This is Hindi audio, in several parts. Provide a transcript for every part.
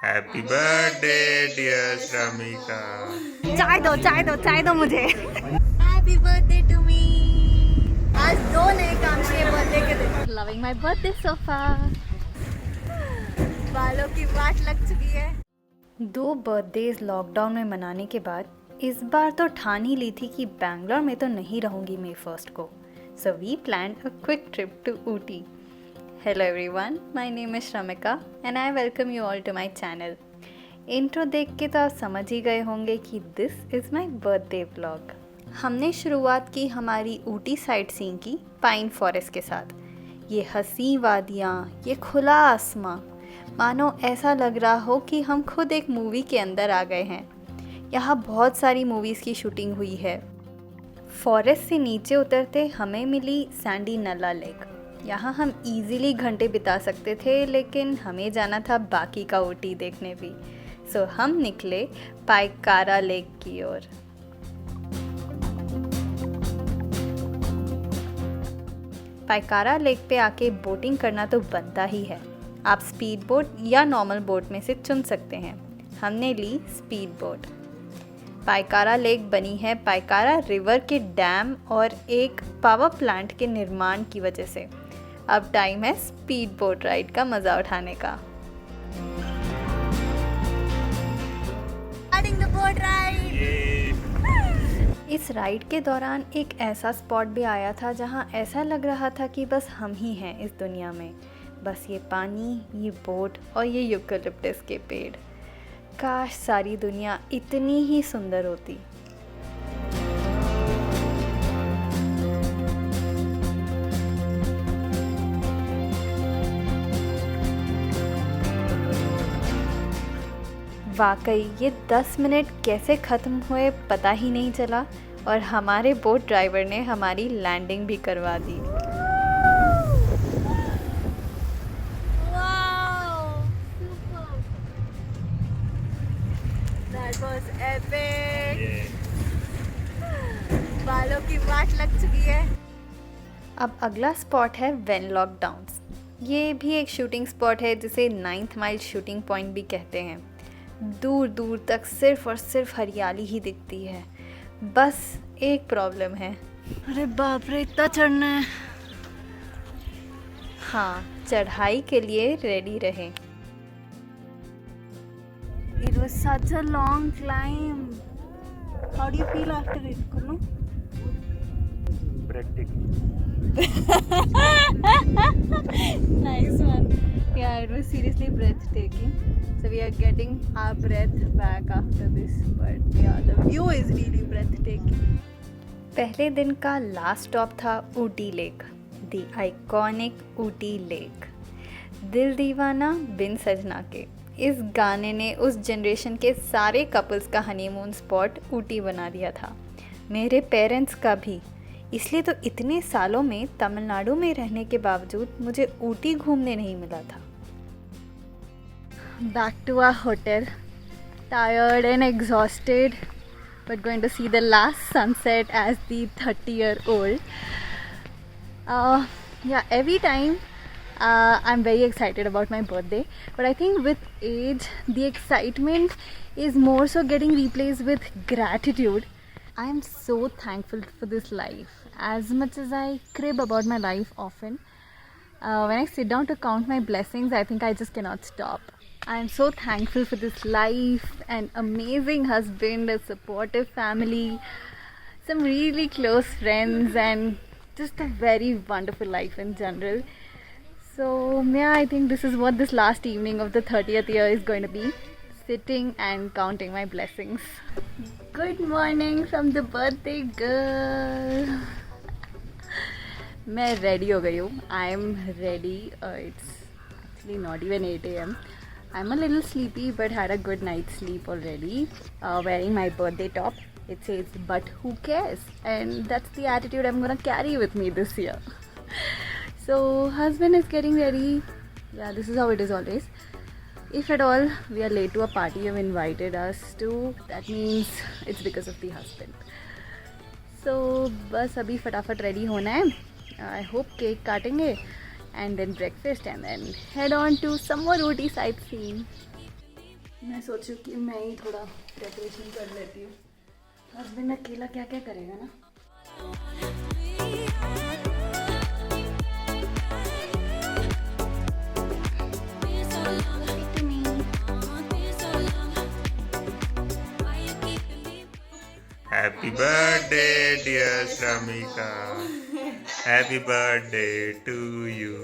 Happy birthday dear श्रमिका। चाय दो मुझे। Happy birthday to me. आज 2 नए काम किए बर्थडे के दिन। Loving my birthday sofa. बालों की वाट लग चुकी है। 2 बर्थडेज लॉकडाउन में मनाने के बाद इस बार तो ठान ही ली थी कि बैंगलोर में तो नहीं रहूंगी मई 1 को। So we planned a quick trip to Ooty. Hello everyone, my name is Shramika and I welcome you all to my channel. Intro देख के तो आप समझ ही गए होंगे कि this is my birthday vlog. हमने शुरुआत की हमारी ऊटी साइट सीइंग की पाइन फॉरेस्ट के साथ। ये हंसी वादियाँ, ये खुला आसमां, मानो ऐसा लग रहा हो कि हम खुद एक मूवी के अंदर आ गए हैं। यहाँ बहुत सारी मूवीज़ की शूटिंग हुई है। फॉरेस्ट से नीचे उतरते हमें मिली सैंडी नल्ला लेक। यहाँ हम इजीली घंटे बिता सकते थे, लेकिन हमें जाना था बाकी का ऊटी देखने भी। सो हम निकले पाइकारा लेक की ओर। पाइकारा लेक पे आके बोटिंग करना तो बनता ही है। आप स्पीड बोट या नॉर्मल बोट में से चुन सकते हैं। हमने ली स्पीड बोट। पाइकारा लेक बनी है पाइकारा रिवर के डैम और एक पावर प्लांट के निर्माण की वजह से। अब टाइम है स्पीड बोट राइड का मज़ा उठाने का। Boat ride. इस राइड के दौरान एक ऐसा स्पॉट भी आया था जहां ऐसा लग रहा था कि बस हम ही हैं इस दुनिया में। बस ये पानी, ये बोट और ये यूकलिप्टस के पेड़। काश सारी दुनिया इतनी ही सुंदर होती। वाकई ये 10 मिनट कैसे ख़त्म हुए पता ही नहीं चला और हमारे बोट ड्राइवर ने हमारी लैंडिंग भी करवा दी। That was epic. बालों की वाट लग चुकी है। अब अगला स्पॉट है वेनलॉक डाउन्स। ये भी एक शूटिंग स्पॉट है जिसे 9th माइल शूटिंग पॉइंट भी कहते हैं। दूर दूर तक सिर्फ और सिर्फ हरियाली ही दिखती है। बस एक प्रॉब्लम है। अरे बाप रे, इतना चढ़ना है। हाँ, चढ़ाई के लिए रेडी रहें। It was such a long climb. How do you feel after it, Kunu? Breathtaking. Nice one. Yeah, it was seriously breathtaking. So we are getting our breath back after this, but yeah, the view is really breathtaking. पहले दिन का लास्ट स्टॉप था Ooty lake, the iconic Ooty lake. दिल दीवाना बिन सजना के इस गाने ने उस जनरेशन के सारे कपल्स का हनीमून स्पॉट ऊटी बना दिया था, मेरे पेरेंट्स का भी। इसलिए तो इतने सालों में तमिलनाडु में रहने के बावजूद मुझे ऊटी घूमने नहीं मिला था। Back to our hotel, tired and exhausted, but going to see the last sunset as the 30-year-old. Yeah, every time I'm very excited about my birthday, but I think with age, the excitement is more so getting replaced with gratitude. I am so thankful for this life. As much as I crib about my life often, when I sit down to count my blessings, I think I just cannot stop. I am so thankful for this life, an amazing husband, a supportive family, some really close friends, and just a very wonderful life in general. So yeah, I think this is what this last evening of the 30th year is going to be, sitting and counting my blessings. Good morning from the birthday girl. मैं ready हो गई हूँ. I am ready. It's actually not even 8 a.m. I'm a little sleepy but had a good night's sleep already. Wearing my birthday top. It says, but who cares? And that's the attitude I'm gonna carry with me this year. So husband is getting ready. Yeah, this is how it is always. If at all we are late to a party you've invited us to, that means it's because of the husband. So बस अभी फटाफट रेडी होना है। I hope केक काटेंगे and then breakfast and then head on to some more Ooty sightseeing. मैं सोचूं कि मैं ही थोड़ा डेकोरेशन कर लेती हूँ। हस्बैंड अकेला क्या क्या करेगा ना। Happy birthday, dear Shramika. Happy birthday to you.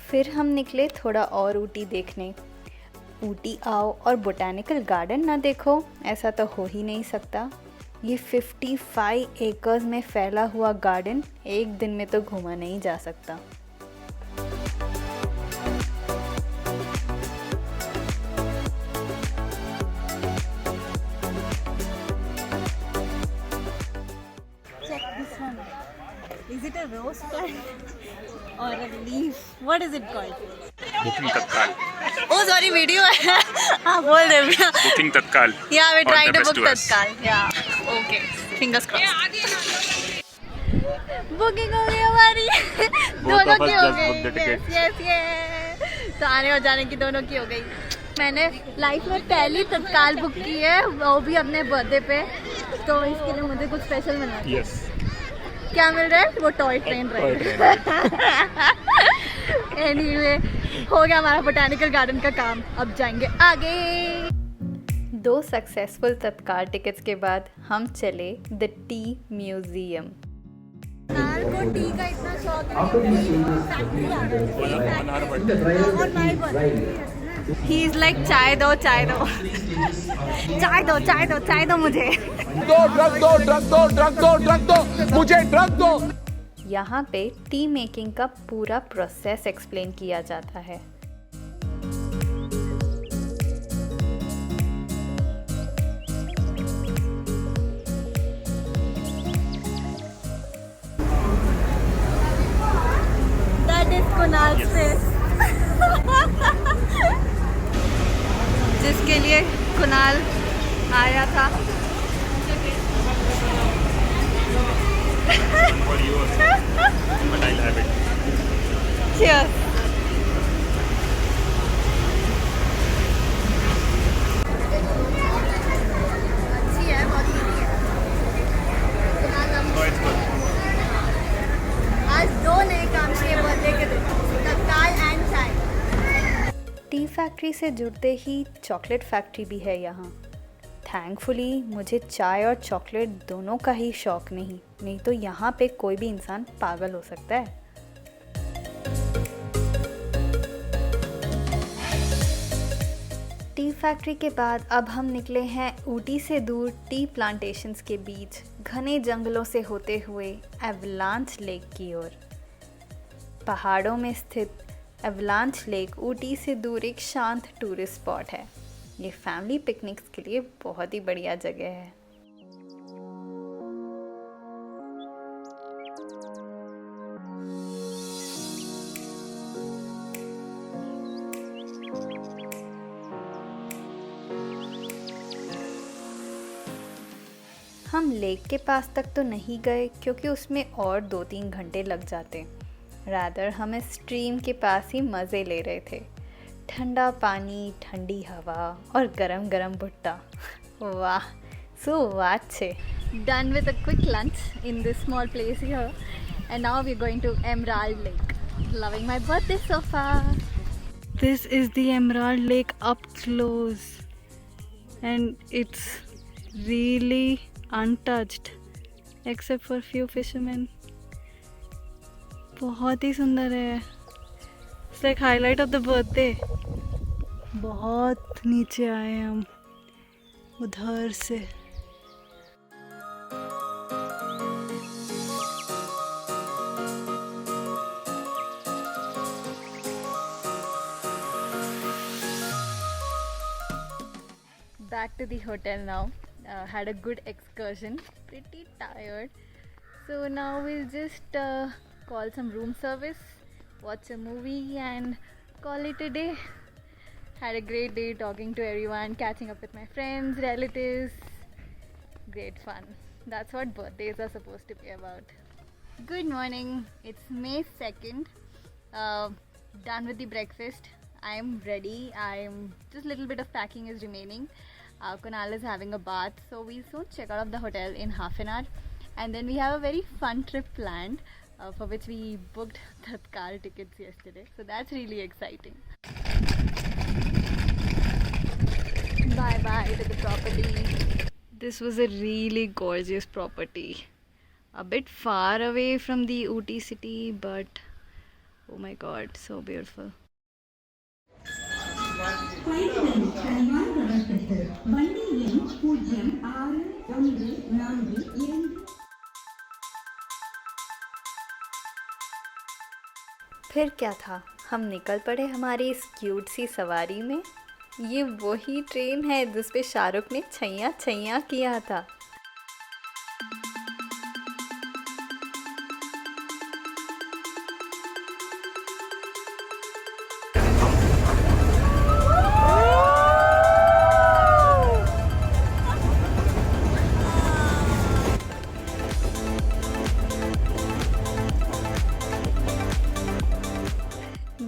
फिर हम निकले थोड़ा और ऊटी देखने। ऊटी आओ और बोटैनिकल गार्डन ना देखो, ऐसा तो हो ही नहीं सकता। ये 55 एकर्स में फैला हुआ गार्डन एक दिन में तो घूमा नहीं जा सकता। Is it a rose plant or a leaf? What is it called? Booking Tatkal. Oh, sorry, video है। हाँ, बोल दे भैया। Booking Tatkal. Yeah, we're All trying the to best book to us. Tatkal. Yeah, okay. Fingers crossed. Booking हो गई हमारी। दोनों of us की हो just booked the गई। tickets. Yes. तो आने और जाने की दोनों की हो गई। मैंने लाइफ में पहली तत्काल बुक की है, वो भी अपने बर्थडे पे। तो इसके लिए मुझे कुछ स्पेशल मिलना है। Yes. क्या मिल रहा है? वो टॉय ट्रेन राइड। एनीवे, हो गया हमारा बोटैनिकल गार्डन का काम। अब जाएंगे आगे। 2 सक्सेसफुल तत्काल टिकट्स के बाद हम चले द टी म्यूजियम। कार को टी का इतना शौक है। ही इज लाइक चाय दो चाय दो चाय दो चाय दो चाय दो मुझे। ड्रग दो मुझे ड्रग दो। यहाँ पे टी मेकिंग का पूरा प्रोसेस एक्सप्लेन किया जाता है। That is Kunal's face. जिसके लिए कुणाल आया था। For you also. But I'll have it. Cheers. अच्छी है, बहुत मीठी है। Kunal No, it's good. आज 2 नए काम किए बर्थडे के दिन, तत्काल एंड चाय। टी फैक्ट्री से जुड़ते ही चॉकलेट फैक्ट्री भी है यहाँ। थैंकफुली मुझे चाय और चॉकलेट दोनों का ही शौक नहीं तो यहाँ पे कोई भी इंसान पागल हो सकता है। टी फैक्ट्री के बाद अब हम निकले हैं ऊटी से दूर टी प्लांटेशंस के बीच घने जंगलों से होते हुए एवलांच लेक की ओर। पहाड़ों में स्थित एवलांच लेक ऊटी से दूर एक शांत टूरिस्ट स्पॉट है। ये फैमिली पिकनिक्स के लिए बहुत ही बढ़िया जगह है। हम लेक के पास तक तो नहीं गए क्योंकि उसमें और 2-3 घंटे लग जाते। रादर हम इस स्ट्रीम के पास ही मज़े ले रहे थे। ठंडा पानी, ठंडी हवा और गरम गरम भुट्टा। वाह, सो अच्छे। Done with a quick lunch in this small place here, and now we're going to Emerald Lake. Loving my birthday so far. This is the Emerald Lake up close, and it's really untouched except for few fishermen. बहुत ही सुंदर है। It's like highlight of the birthday. बहुत नीचे आए हम उधर से। Back to the hotel now. Had a good excursion. Pretty tired. So now we'll just call some room service watch a movie and call it a day. Had a great day talking to everyone, catching up with my friends, relatives. Great fun. That's what birthdays are supposed to be about. Good morning. It's May 2nd. Done with the breakfast. I'm ready. I'm just a little bit of packing is remaining. Kunal is having a bath, so we'll soon check out of the hotel in half an hour. And then we have a very fun trip planned for which we booked Tatkal tickets yesterday. So that's really exciting. Bye bye to the property. This was a really gorgeous property. A bit far away from the Ooty city, but oh my god, so beautiful. फिर क्या था, हम निकल पड़े हमारी इस क्यूट सी सवारी में। ये वही ट्रेन है जिस पे शाहरुख ने छैया छैया किया था।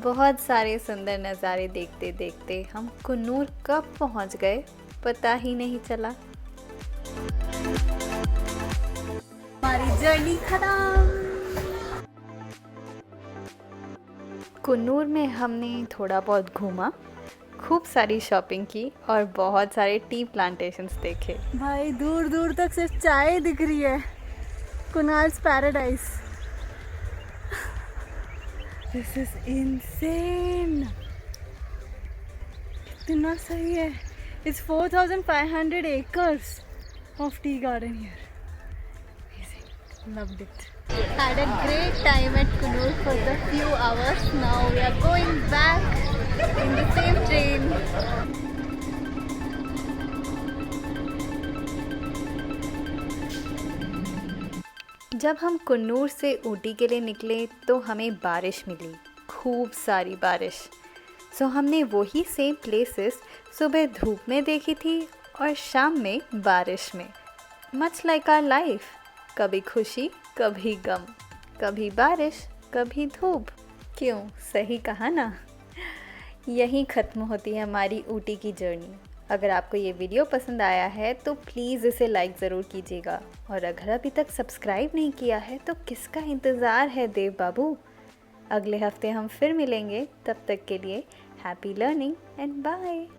बहुत सारे सुंदर नज़ारे देखते देखते हम कुन्नूर कब पहुंच गए पता ही नहीं चला। हमारी जर्नी खत्म। कुन्नूर में हमने थोड़ा बहुत घूमा, खूब सारी शॉपिंग की और बहुत सारे टी प्लांटेशंस देखे। भाई दूर दूर तक सिर्फ चाय दिख रही है। कुनाल्स पैराडाइज। This is insane. कितना सही है। It's 4,500 acres of tea garden here. Amazing. Loved it. Had a great time at Kunur for the few hours. Now we are going back in the same train. जब हम कुन्नूर से ऊटी के लिए निकले तो हमें बारिश मिली, खूब सारी बारिश। सो हमने वही सेम प्लेसेस सुबह धूप में देखी थी और शाम में बारिश में। मच लाइक आवर लाइफ, कभी खुशी कभी गम, कभी बारिश कभी धूप। क्यों, सही कहा ना। यहीं ख़त्म होती है हमारी ऊटी की जर्नी। अगर आपको ये वीडियो पसंद आया है तो प्लीज़ इसे लाइक ज़रूर कीजिएगा, और अगर अभी तक सब्सक्राइब नहीं किया है तो किसका इंतज़ार है देव बाबू। अगले हफ्ते हम फिर मिलेंगे, तब तक के लिए हैप्पी लर्निंग एंड बाय।